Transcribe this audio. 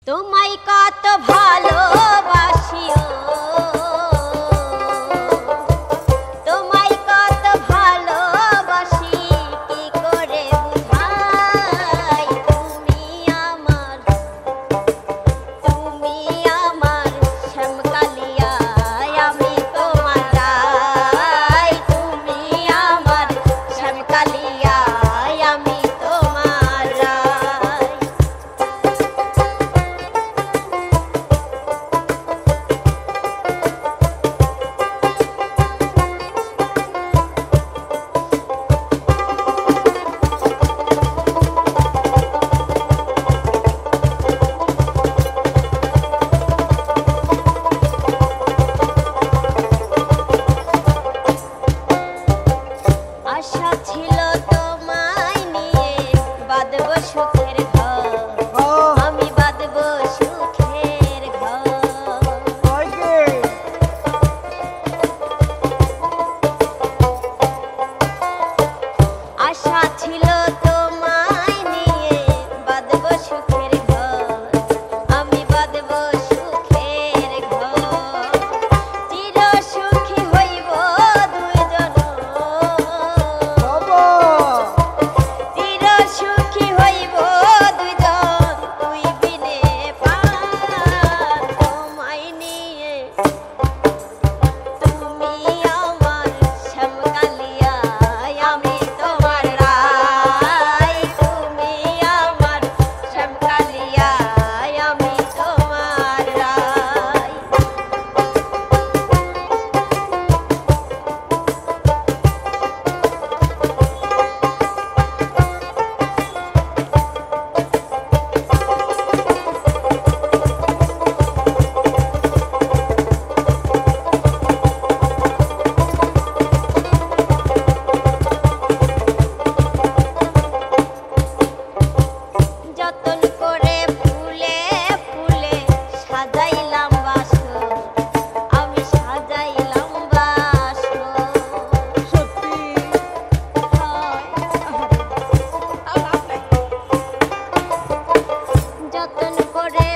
তোমায় কত ভালোবাসিও তোমায় কত ভালোবাসি কি করে বুঝাই তুমি আমার শ্যামকালিয়া আমি তোমার রাই তুমি আমার শ্যামকালিয়া আমি তোমার রাই আশা ছিল তোমায় নিয়ে বাঁধব সুখের ঘর আমি বাঁধব সুখের ঘর আশা ছিল তোমায় নিয়ে বাঁধব সুখের ঘর আমি বাঁধব সুখের ঘর চির সুখী হইব দুইজন চির সুখী হইব দুইজন তুই বিনে প্রাণ তোমায় নিয়ে তুমি আমার শ্যামকালিয়া আমি তোমার রাই তুমি আমার শ্যামকালিয়া আমি তোমার রাই যতন করে ফুলে ফুলে সাজাইলাম বাসর আমি সাজাইলাম বাসর সত্যি যতন করে